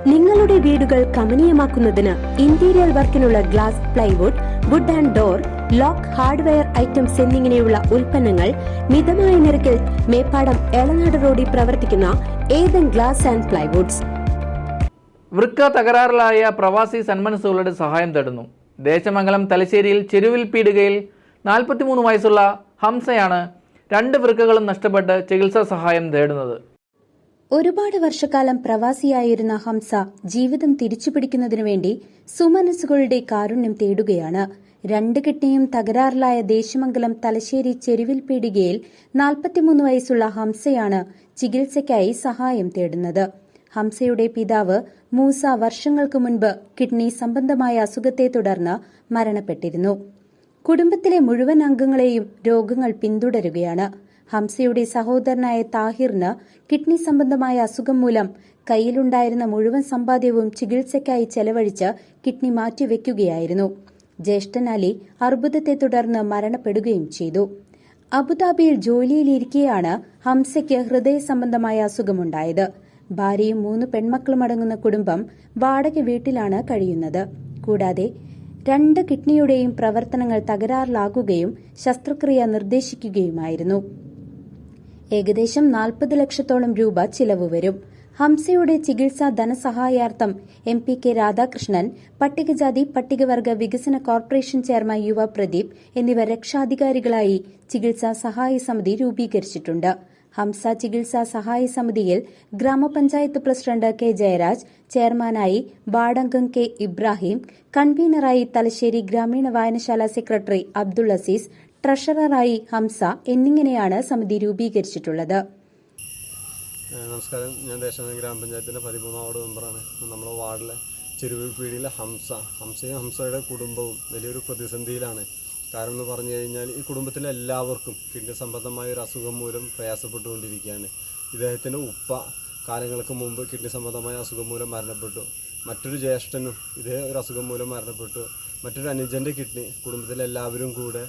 നിങ്ങളുടെ വീടുകൾ കമനീയമാക്കുന്നതിന് ഇന്റീരിയർ വർക്കിനുള്ള glass, plywood, wood and door, lock, hardware items എന്നിങ്ങനെയുള്ള ഉൽപ്പന്നങ്ങൾ മിതമായ നിരക്കിൽ മേപ്പാടം എളനാട് റോഡിൽ പ്രവർത്തിക്കുന്ന ഏതൻ ഗ്ലാസ് ആൻഡ് പ്ലൈവുഡ്സ്. വൃക്ക തകരാറിലായ പ്രവാസി സന്മനസ്സുകളുടെ സഹായം തേടുന്നു. ദേശമംഗലം തലശ്ശേരിയിൽ ചെരുവിൽ പീടികയിൽ 43 വയസ്സുള്ള ഹംസയാണ് 2 വൃക്കകളും നഷ്ടപ്പെട്ട് ചികിത്സാ സഹായം തേടുന്നത്. ഒരുപാട് വർഷക്കാലം പ്രവാസിയായിരുന്ന ഹംസ ജീവിതം തിരിച്ചുപിടിക്കുന്നതിനു വേണ്ടി സുമനസ്സുകളുടെ കാരുണ്യം തേടുകയാണ്. 2 കിഡ്നിയും തകരാറിലായ ദേശമംഗലം തലശ്ശേരി ചെരുവിൽ പീടികയിൽ 43 വയസ്സുള്ള ഹംസയാണ് ചികിത്സയ്ക്കായി സഹായം തേടുന്നത്. ഹംസയുടെ പിതാവ് മൂസ വർഷങ്ങൾക്ക് മുൻപ് കിഡ്നി സംബന്ധമായ അസുഖത്തെ തുടർന്ന് മരണപ്പെട്ടിരുന്നു. കുടുംബത്തിലെ മുഴുവൻ അംഗങ്ങളെയും രോഗങ്ങൾ പിന്തുടരുകയാണ്. ഹംസയുടെ സഹോദരനായ താഹിറിന് കിഡ്നി സംബന്ധമായ അസുഖം മൂലം കയ്യിലുണ്ടായിരുന്ന മുഴുവൻ സമ്പാദ്യവും ചികിത്സയ്ക്കായി ചെലവഴിച്ച് കിഡ്നി മാറ്റിവെക്കുകയായിരുന്നു. ജ്യേഷ്ഠൻ അലി അർബുദത്തെ തുടർന്ന് മരണപ്പെടുകയും ചെയ്തു. അബുദാബിയിൽ ജോലിയിലിരിക്കെയാണ് ഹംസയ്ക്ക് ഹൃദയ സംബന്ധമായ അസുഖമുണ്ടായത്. ഭാര്യയും 3 പെൺമക്കളും അടങ്ങുന്ന കുടുംബം വാടക വീട്ടിലാണ് കഴിയുന്നത്. കൂടാതെ 2 കിഡ്നിയുടെയും പ്രവർത്തനങ്ങൾ തകരാറിലാകുകയും ശസ്ത്രക്രിയ നിർദ്ദേശിക്കുകയുമായിരുന്നു. ഏകദേശം 40 ലക്ഷത്തോളം രൂപ ചിലവ് വരും. ഹംസയുടെ ചികിത്സാ ധനസഹായാർത്ഥം MP.K. രാധാകൃഷ്ണൻ, പട്ടികജാതി പട്ടികവർഗ വികസന കോർപ്പറേഷൻ ചെയർമാൻ യുവ പ്രദീപ് എന്നിവർ രക്ഷാധികാരികളായി ചികിത്സാ സഹായ സമിതി രൂപീകരിച്ചിട്ടുണ്ട്. ഹംസ ചികിത്സാ സഹായ സമിതിയിൽ ഗ്രാമപഞ്ചായത്ത് പ്രസിഡന്റ് K. ജയരാജ്, ചെയർമാനായി വാർഡംഗം K. ഇബ്രാഹിം, കൺവീനറായി തലശ്ശേരി ഗ്രാമീണ വായനശാല സെക്രട്ടറി അബ്ദുൾ അസീസ്, ട്രഷററായി ഹംസ എന്നിങ്ങനെയാണ് സമിതി രൂപീകരിച്ചിട്ടുള്ളത്. നമസ്കാരം, ഞാൻ ദേശമംഗലം ഗ്രാമപഞ്ചായത്തിൻ്റെ 13ാം വാർഡ് മെമ്പറാണ്. നമ്മുടെ വാർഡിലെ ചെരുവിൽ പീടിയിലെ ഹംസയും ഹംസയുടെ കുടുംബവും വലിയൊരു പ്രതിസന്ധിയിലാണ്. കാരണം എന്ന് പറഞ്ഞു കഴിഞ്ഞാൽ ഈ കുടുംബത്തിലെ എല്ലാവർക്കും കിഡ്നി സംബന്ധമായ ഒരു അസുഖം മൂലം പ്രയാസപ്പെട്ടുകൊണ്ടിരിക്കുകയാണ്. ഇദ്ദേഹത്തിൻ്റെ ഉപ്പ കാലങ്ങൾക്ക് മുമ്പ് കിഡ്നി സംബന്ധമായ അസുഖം മൂലം മരണപ്പെട്ടു. മറ്റൊരു ജ്യേഷ്ഠനും ഇതേ ഒരു അസുഖം മൂലം മരണപ്പെട്ടു. മറ്റൊരു അനുജൻ്റെ കിഡ്നി കുടുംബത്തിലെ എല്ലാവരും കൂടെ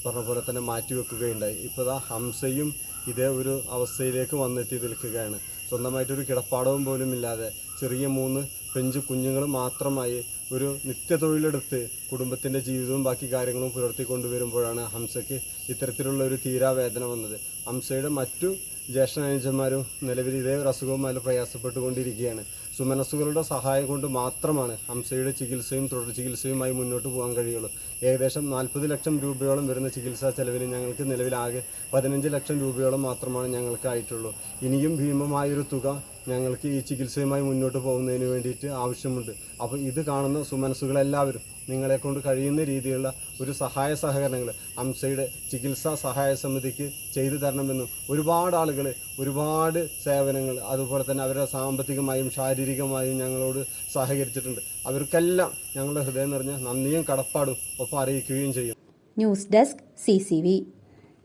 പറഞ്ഞ പോലെ തന്നെ മാറ്റിവെക്കുകയുണ്ടായി. ഇപ്പോൾ ഹംസയും ഇതേ ഒരു അവസ്ഥയിലേക്ക് വന്നെത്തി നിൽക്കുകയാണ്. സ്വന്തമായിട്ടൊരു കിടപ്പാടവും പോലും ഇല്ലാതെ ചെറിയ 3 പെഞ്ച് കുഞ്ഞുങ്ങൾ മാത്രമായി ഒരു നിത്യതൊഴിലെടുത്ത് കുടുംബത്തിൻ്റെ ജീവിതവും ബാക്കി കാര്യങ്ങളും പുലർത്തിക്കൊണ്ടുവരുമ്പോഴാണ് ഹംസയ്ക്ക് ഇത്തരത്തിലുള്ള ഒരു തീരാവേദന വന്നത്. ഹംസയുടെ മറ്റു ജ്യേഷ്ഠനുജന്മാരും നിലവിൽ ഇതേ ഒരു അസുഖവുമായി പ്രയാസപ്പെട്ടുകൊണ്ടിരിക്കുകയാണ്. സുമനസ്സുകളുടെ സഹായം കൊണ്ട് മാത്രമാണ് ഹംസയുടെ ചികിത്സയും തുടർ ചികിത്സയുമായി മുന്നോട്ട് പോകാൻ കഴിയുള്ളൂ. ഏകദേശം 40 ലക്ഷം രൂപയോളം വരുന്ന ചികിത്സാ ചെലവിന് ഞങ്ങൾക്ക് നിലവിലാകെ 15 ലക്ഷം രൂപയോളം മാത്രമാണ് ഞങ്ങൾക്ക് ആയിട്ടുള്ളൂ. ഇനിയും ഭീമമായൊരു തുക ഞങ്ങൾക്ക് ഈ ചികിത്സയുമായി മുന്നോട്ട് പോകുന്നതിന് വേണ്ടിയിട്ട് ആവശ്യമുണ്ട്. അപ്പോൾ ഇത് കാണുന്ന സുമനസ്സുകളെല്ലാവരും നിങ്ങളെക്കൊണ്ട് കഴിയുന്ന രീതിയിലുള്ള ഒരു സഹായ സഹകരണങ്ങൾ ഹംസയുടെ ചികിത്സാ സഹായ സമിതിക്ക് ചെയ്തു തരണമെന്നും ഒരുപാട് ആളുകൾ ഒരുപാട് സേവനങ്ങൾ അതുപോലെ തന്നെ അവരുടെ സാമ്പത്തികമായും ശാരീരികമായും ഞങ്ങളോട് സഹകരിച്ചിട്ടുണ്ട്. അവർക്കെല്ലാം ഞങ്ങളുടെ ഹൃദയം നിറഞ്ഞ നന്ദിയും കടപ്പാടും ഒപ്പം അറിയിക്കുകയും ചെയ്യും. News desk CCV.